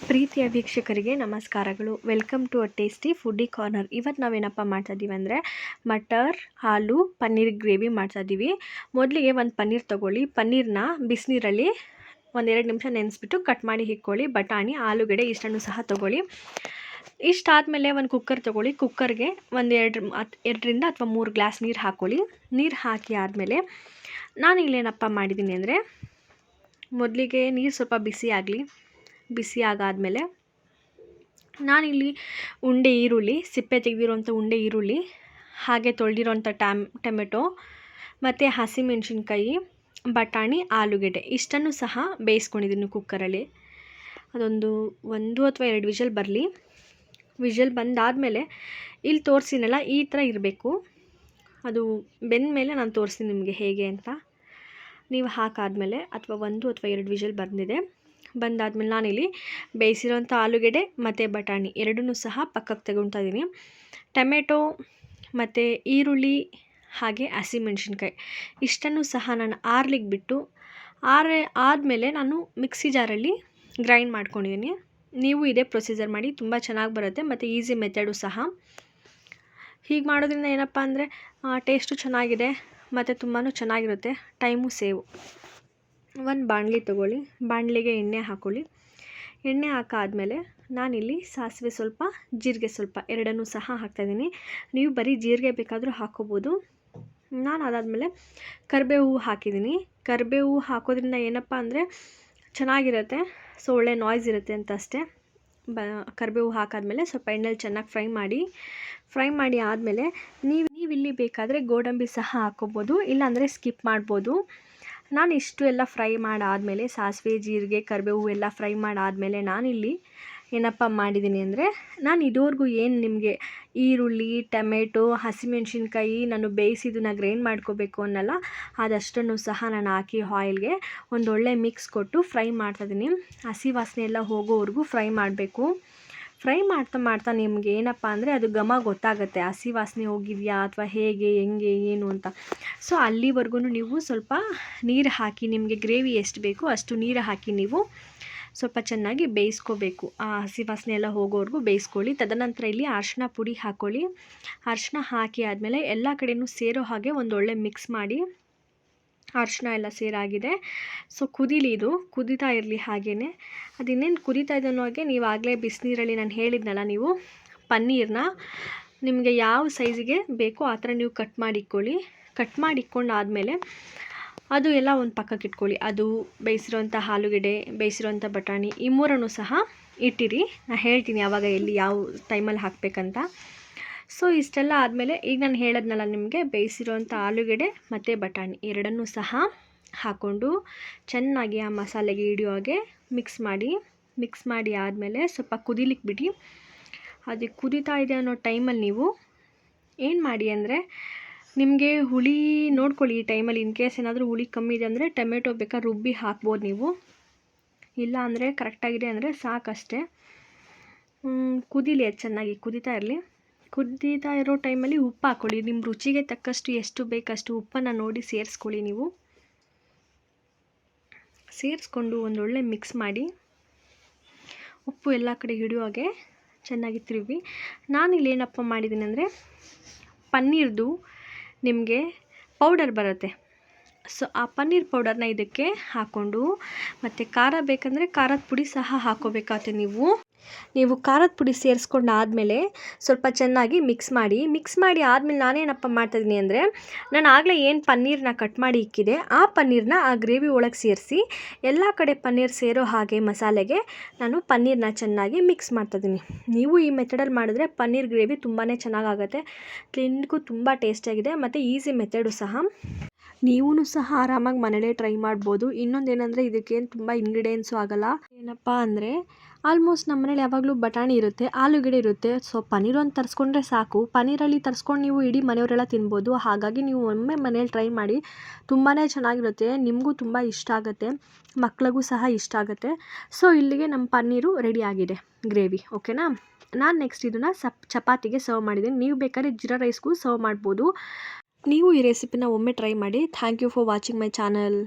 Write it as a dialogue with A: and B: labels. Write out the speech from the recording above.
A: ಪ್ರೀತಿಯ ವೀಕ್ಷಕರಿಗೆ ನಮಸ್ಕಾರಗಳು. Welcome to a tasty foodie corner. ಇವತ್ತು ನಾವೇನಪ್ಪ ಮಾಡ್ತಾಯಿದ್ದೀವಿ ಅಂದರೆ ಮಟರ್ ಆಲೂ ಪನ್ನೀರ್ ಗ್ರೇವಿ ಮಾಡ್ತಾಯಿದ್ದೀವಿ. ಮೊದಲಿಗೆ ಒಂದು ಪನ್ನೀರ್ ತೊಗೊಳ್ಳಿ. ಪನ್ನೀರನ್ನ ಬಿಸಿನೀರಲ್ಲಿ 1-2 ನಿಮಿಷ ನೆನೆಸ್ಬಿಟ್ಟು ಕಟ್ ಮಾಡಿ ಇಟ್ಕೊಳ್ಳಿ. ಬಟಾಣಿ, ಆಲೂಗಡ್ಡೆ ಇಷ್ಟನ್ನು ಸಹ ತೊಗೊಳ್ಳಿ. ಇಷ್ಟಾದಮೇಲೆ ಒಂದು ಕುಕ್ಕರ್ ತೊಗೊಳ್ಳಿ. ಕುಕ್ಕರ್ಗೆ 2ರಿಂದ ಅಥವಾ 3 ಗ್ಲಾಸ್ ನೀರು ಹಾಕ್ಕೊಳ್ಳಿ. ನೀರು ಹಾಕಿ ಆದಮೇಲೆ ನಾನು ಇಲ್ಲೇನಪ್ಪ ಮಾಡಿದ್ದೀನಿ ಅಂದರೆ, ಮೊದಲಿಗೆ ನೀರು ಸ್ವಲ್ಪ ಬಿಸಿ ಆಗಾದಮೇಲೆ ನಾನಿಲ್ಲಿ ಉಂಡೆ ಈರುಳ್ಳಿ, ಸಿಪ್ಪೆ ತೆಗೆದಿರೋಂಥ ಉಂಡೆ ಈರುಳ್ಳಿ, ಹಾಗೆ ತೊಳೆದಿರೋಂಥ ಟೊಮೆಟೊ ಮತ್ತು ಹಸಿಮೆಣಸಿನ್ಕಾಯಿ, ಬಟಾಣಿ, ಆಲೂಗೆಡ್ಡೆ ಇಷ್ಟನ್ನು ಸಹ ಬೇಯಿಸ್ಕೊಂಡಿದ್ದೀನಿ ಕುಕ್ಕರಲ್ಲಿ. ಅದೊಂದು 1 ಅಥವಾ 2 ವಿಷಲ್ ಬರಲಿ. ವಿಷಲ್ ಬಂದಾದಮೇಲೆ ಇಲ್ಲಿ ತೋರಿಸಿನಲ್ಲ ಈ ಥರ ಇರಬೇಕು. ಅದು ಬೆಂದ ಮೇಲೆ ನಾನು ತೋರಿಸ್ತೀನಿ ನಿಮಗೆ ಹೇಗೆ ಅಂತ. ನೀವು ಹಾಕಾದಮೇಲೆ ಅಥವಾ 1 ಅಥವಾ 2 ವಿಷಲ್ ಬಂದಾದಮೇಲೆ ನಾನಿಲ್ಲಿ ಬೇಯಿಸಿರೋಂಥ ಆಲೂಗೆಡ್ಡೆ ಮತ್ತು ಬಟಾಣಿ ಎರಡನ್ನೂ ಸಹ ಪಕ್ಕಕ್ಕೆ ತಗೊಳ್ತಾ ಇದ್ದೀನಿ. ಟೊಮೆಟೊ ಮತ್ತು ಈರುಳ್ಳಿ ಹಾಗೆ ಹಸಿಮೆಣಸಿನ್ಕಾಯಿ ಇಷ್ಟನ್ನು ಸಹ ನಾನು ಆರ್ಲಿಕ್ಕೆ ಬಿಟ್ಟು ಆದಮೇಲೆ ನಾನು ಮಿಕ್ಸಿ ಜಾರಲ್ಲಿ ಗ್ರೈಂಡ್ ಮಾಡ್ಕೊಂಡಿದ್ದೀನಿ. ನೀವು ಇದೇ ಪ್ರೊಸೀಜರ್ ಮಾಡಿ, ತುಂಬ ಚೆನ್ನಾಗಿ ಬರುತ್ತೆ ಮತ್ತು ಈಸಿ ಮೆಥಡು ಸಹ. ಹೀಗೆ ಮಾಡೋದ್ರಿಂದ ಏನಪ್ಪ ಅಂದರೆ ಟೇಸ್ಟು ಚೆನ್ನಾಗಿದೆ ಮತ್ತು ತುಂಬಾ ಚೆನ್ನಾಗಿರುತ್ತೆ, ಟೈಮು ಸೇವ್. ಒಂದು ಬಾಣಲಿ ತೊಗೊಳ್ಳಿ. ಬಾಣಲಿಗೆ ಎಣ್ಣೆ ಹಾಕ್ಕೊಳ್ಳಿ. ಎಣ್ಣೆ ಹಾಕಾದಮೇಲೆ ನಾನಿಲ್ಲಿ ಸಾಸಿವೆ ಸ್ವಲ್ಪ, ಜೀರಿಗೆ ಸ್ವಲ್ಪ ಎರಡನ್ನೂ ಸಹ ಹಾಕ್ತಾಯಿದ್ದೀನಿ. ನೀವು ಬರೀ ಜೀರಿಗೆ ಬೇಕಾದರೂ ಹಾಕ್ಕೋಬೋದು. ನಾನು ಅದಾದಮೇಲೆ ಕರಿಬೇವು ಹಾಕಿದ್ದೀನಿ. ಕರಿಬೇವು ಹಾಕೋದ್ರಿಂದ ಏನಪ್ಪ ಅಂದರೆ ಚೆನ್ನಾಗಿರುತ್ತೆ, ಸೊ ಒಳ್ಳೆ ನಾಯ್ಸ್ ಇರುತ್ತೆ ಅಂತ ಅಷ್ಟೇ. ಕರಿಬೇವು ಹಾಕಾದಮೇಲೆ ಸ್ವಲ್ಪ ಎಣ್ಣೆಲಿ ಚೆನ್ನಾಗಿ ಫ್ರೈ ಮಾಡಿ ಆದಮೇಲೆ ನೀವಿಲ್ಲಿ ಬೇಕಾದರೆ ಗೋಡಂಬಿ ಸಹ ಹಾಕ್ಕೋಬೋದು, ಇಲ್ಲಾಂದರೆ ಸ್ಕಿಪ್ ಮಾಡ್ಬೋದು. ನಾನು ಇಷ್ಟು ಎಲ್ಲ ಫ್ರೈ ಮಾಡಾದಮೇಲೆ ಸಾಸಿವೆ, ಜೀರಿಗೆ, ಕರಿಬೇವು ಎಲ್ಲ ಫ್ರೈ ಮಾಡಾದಮೇಲೆ ನಾನಿಲ್ಲಿ ಏನಪ್ಪ ಮಾಡಿದ್ದೀನಿ ಅಂದರೆ, ನಾನು ಇದುವರೆಗೂ ಏನು ನಿಮಗೆ ಈರುಳ್ಳಿ, ಟೊಮೆಟೊ, ಹಸಿಮೆಣಸಿನ್ಕಾಯಿ ನಾನು ಬೇಯಿಸಿದ್ದನ್ನು ಗ್ರೈಂಡ್ ಮಾಡ್ಕೋಬೇಕು ಅನ್ನಲ್ಲ, ಅದಷ್ಟನ್ನು ಸಹ ನಾನು ಹಾಕಿ ಆಯಿಲ್ಗೆ ಒಂದೊಳ್ಳೆ ಮಿಕ್ಸ್ ಕೊಟ್ಟು ಫ್ರೈ ಮಾಡ್ತಾಯಿದ್ದೀನಿ. ಹಸಿ ವಾಸನೆ ಎಲ್ಲ ಹೋಗೋವರೆಗೂ ಫ್ರೈ ಮಾಡಬೇಕು. ಫ್ರೈ ಮಾಡ್ತಾ ನಿಮಗೆ ಏನಪ್ಪ ಅಂದರೆ ಅದು ಘಮ ಗೊತ್ತಾಗುತ್ತೆ, ಹಸಿ ವಾಸನೆ ಹೋಗಿದೆಯಾ ಅಥವಾ ಹೇಗೆ, ಹೆಂಗೆ, ಏನು ಅಂತ. ಸೊ ಅಲ್ಲಿವರೆಗೂ ನೀವು ಸ್ವಲ್ಪ ನೀರು ಹಾಕಿ, ನಿಮಗೆ ಗ್ರೇವಿ ಎಷ್ಟು ಬೇಕೋ ಅಷ್ಟು ನೀರು ಹಾಕಿ ನೀವು ಸ್ವಲ್ಪ ಚೆನ್ನಾಗಿ ಬೇಯಿಸ್ಕೋಬೇಕು. ಆ ಹಸಿ ವಾಸನೆ ಎಲ್ಲ ಹೋಗೋವರೆಗೂ ಬೇಯಿಸ್ಕೊಳ್ಳಿ. ತದನಂತರ ಇಲ್ಲಿ ಅರಿಶಿನ ಪುಡಿ ಹಾಕ್ಕೊಳ್ಳಿ. ಅರಿಶಿನ ಹಾಕಿ ಆದಮೇಲೆ ಎಲ್ಲ ಕಡೆಯೂ ಸೇರೋ ಹಾಗೆ ಒಂದೊಳ್ಳೆ ಮಿಕ್ಸ್ ಮಾಡಿ. ಅರಿಶಿನ ಎಲ್ಲ ಸೇರಾಗಿದೆ. ಸೊ ಇದು ಕುದೀತಾ ಇರಲಿ. ಹಾಗೆಯೇ ಅದಿನ್ನೇನು ಕುದೀತಾ ಇದೆ ಅನ್ನೋಗೆ ನೀವು ಆಗಲೇ ಬಿಸಿನೀರಲ್ಲಿ ನಾನು ಹೇಳಿದ್ನಲ್ಲ, ನೀವು ಪನ್ನೀರನ್ನ ನಿಮಗೆ ಯಾವ ಸೈಜಿಗೆ ಬೇಕೋ ಆ ಥರ ನೀವು ಕಟ್ ಮಾಡಿ ಇಟ್ಕೊಂಡಾದಮೇಲೆ ಅದು ಎಲ್ಲ ಒಂದು ಪಕ್ಕಕ್ಕೆ ಇಟ್ಕೊಳ್ಳಿ. ಅದು ಬೇಯಿಸಿರೋಂಥ ಆಲೂಗೆಡ್ಡೆ, ಬೇಯಿಸಿರೋಂಥ ಬಟಾಣಿ ಈ ಮೂರನ್ನು ಸಹ ಇಟ್ಟಿರಿ. ನಾನು ಹೇಳ್ತೀನಿ ಯಾವಾಗ ಎಲ್ಲಿ ಯಾವ ಟೈಮಲ್ಲಿ ಹಾಕಬೇಕಂತ. ಸೊ ಇಷ್ಟೆಲ್ಲ ಆದಮೇಲೆ ಈಗ ನಾನು ಹೇಳಿದ್ನಲ್ಲ ನಿಮಗೆ, ಬೇಯಿಸಿರೋಂಥ ಆಲೂಗೆಡ್ಡೆ ಮತ್ತು ಬಟಾಣಿ ಎರಡನ್ನೂ ಸಹ ಹಾಕ್ಕೊಂಡು ಚೆನ್ನಾಗಿ ಆ ಮಸಾಲೆಗೆ ಹಿಡಿಯೋ ಹಾಗೆ ಮಿಕ್ಸ್ ಮಾಡಿ ಆದಮೇಲೆ ಸ್ವಲ್ಪ ಕುದಿಲಿಕ್ಕೆ ಬಿಡಿ. ಅದು ಕುದೀತಾ ಇದೆ ಅನ್ನೋ ಟೈಮಲ್ಲಿ ನೀವು ಏನು ಮಾಡಿ ಅಂದರೆ, ನಿಮಗೆ ಹುಳಿ ನೋಡ್ಕೊಳ್ಳಿ. ಈ ಟೈಮಲ್ಲಿ ಇನ್ ಕೇಸ್ ಏನಾದರೂ ಹುಳಿ ಕಮ್ಮಿ ಇದೆ ಅಂದರೆ ಟೊಮೆಟೊ ಬೇಕಾದ್ರೆ ರುಬ್ಬಿ ಹಾಕ್ಬೋದು ನೀವು, ಇಲ್ಲ ಅಂದರೆ ಕರೆಕ್ಟಾಗಿದೆ ಅಂದರೆ ಸಾಕಷ್ಟೇ. ಕುದೀಲಿ, ಅದು ಚೆನ್ನಾಗಿ ಕುದೀತಾ ಇರಲಿ. ಕುದೀತಾ ಇರೋ ಟೈಮಲ್ಲಿ ಉಪ್ಪು ಹಾಕ್ಕೊಳ್ಳಿ. ನಿಮ್ಮ ರುಚಿಗೆ ತಕ್ಕಷ್ಟು ಎಷ್ಟು ಬೇಕಷ್ಟು ಉಪ್ಪನ್ನು ನೋಡಿ ಸೇರಿಸ್ಕೊಳ್ಳಿ. ನೀವು ಸೇರಿಸ್ಕೊಂಡು ಒಂದೊಳ್ಳೆ ಮಿಕ್ಸ್ ಮಾಡಿ, ಉಪ್ಪು ಎಲ್ಲ ಕಡೆ ಹಿಡಿಯೋ ಹಾಗೆ ಚೆನ್ನಾಗಿ ತಿರುವಿ. ನಾನಿಲ್ಲಿ ಏನಪ್ಪ ಮಾಡಿದ್ದೀನಿ ಅಂದರೆ, ಪನ್ನೀರ್ದು ನಿಮಗೆ ಪೌಡರ್ ಬರುತ್ತೆ. ಸೊ ಆ ಪನ್ನೀರ್ ಪೌಡರ್ನ ಇದಕ್ಕೆ ಹಾಕ್ಕೊಂಡು, ಮತ್ತು ಖಾರ ಬೇಕಂದರೆ ಖಾರದ ಪುಡಿ ಸಹ ಹಾಕ್ಕೋಬೇಕಾಗುತ್ತೆ. ನೀವು ಖಾರದ ಪುಡಿ ಸೇರಿಸ್ಕೊಂಡಾದಮೇಲೆ ಸ್ವಲ್ಪ ಚೆನ್ನಾಗಿ ಮಿಕ್ಸ್ ಮಾಡಿ ಆದಮೇಲೆ ನಾನೇನಪ್ಪ ಮಾಡ್ತಾಯಿದ್ದೀನಿ ಅಂದರೆ, ನಾನು ಆಗಲೇ ಏನು ಪನ್ನೀರನ್ನ ಕಟ್ ಮಾಡಿ ಇಕ್ಕಿದೆ ಆ ಪನ್ನೀರನ್ನ ಆ ಗ್ರೇವಿ ಒಳಗೆ ಸೇರಿಸಿ ಎಲ್ಲ ಕಡೆ ಪನ್ನೀರ್ ಸೇರೋ ಹಾಗೆ ಮಸಾಲೆಗೆ ನಾನು ಪನ್ನೀರನ್ನ ಚೆನ್ನಾಗಿ ಮಿಕ್ಸ್ ಮಾಡ್ತಾಯಿದ್ದೀನಿ. ನೀವು ಈ ಮೆಥಡಲ್ಲಿ ಮಾಡಿದ್ರೆ ಪನ್ನೀರ್ ಗ್ರೇವಿ ತುಂಬಾ ಚೆನ್ನಾಗಾಗುತ್ತೆ, ತಿನ್ನೋಕ್ಕೂ ತುಂಬ ಟೇಸ್ಟಿಯಾಗಿದೆ ಮತ್ತು ಈಸಿ ಮೆಥಡು ಸಹ. ನೀವೂ ಸಹ ಆರಾಮಾಗಿ ಮನೇಲೇ ಟ್ರೈ ಮಾಡ್ಬೋದು. ಇನ್ನೊಂದೇನೆಂದರೆ, ಇದಕ್ಕೇನು ತುಂಬ ಇಂಗ್ರೀಡಿಯೆಂಟ್ಸು ಆಗೋಲ್ಲ. ಏನಪ್ಪ ಅಂದರೆ ಆಲ್ಮೋಸ್ಟ್ ನಮ್ಮ ಮನೇಲಿ ಯಾವಾಗಲೂ ಬಟಾಣಿ ಇರುತ್ತೆ, ಆಲೂಗೆಡ್ಡೆ ಇರುತ್ತೆ. ಸೊ ಪನ್ನೀರ್ ಒಂದು ತರಿಸ್ಕೊಂಡ್ರೆ ಸಾಕು. ಪನ್ನೀರಲ್ಲಿ ತರಿಸ್ಕೊಂಡು ನೀವು ಇಡೀ ಮನೆಯವರೆಲ್ಲ ತಿನ್ಬೋದು. ಹಾಗಾಗಿ ನೀವು ಒಮ್ಮೆ ಮನೇಲಿ ಟ್ರೈ ಮಾಡಿ, ತುಂಬಾ ಚೆನ್ನಾಗಿರುತ್ತೆ, ನಿಮಗೂ ತುಂಬ ಇಷ್ಟ ಆಗುತ್ತೆ, ಮಕ್ಳಿಗೂ ಸಹ ಇಷ್ಟ ಆಗುತ್ತೆ. ಸೊ ಇಲ್ಲಿಗೆ ನಮ್ಮ ಪನ್ನೀರು ರೆಡಿ ಆಗಿದೆ, ಗ್ರೇವಿ. ಓಕೆನಾ? ನಾನು ನೆಕ್ಸ್ಟ್ ಇದನ್ನು ಚಪಾತಿಗೆ ಸರ್ವ್ ಮಾಡಿದ್ದೀನಿ. ನೀವು ಬೇಕಾದ್ರೆ ಜೀರಾ ರೈಸ್ಗೂ ಸರ್ವ್ ಮಾಡ್ಬೋದು. ನೀವು ಈ ರೆಸಿಪಿನ ಒಮ್ಮೆ ಟ್ರೈ ಮಾಡಿ. Thank you for watching my channel.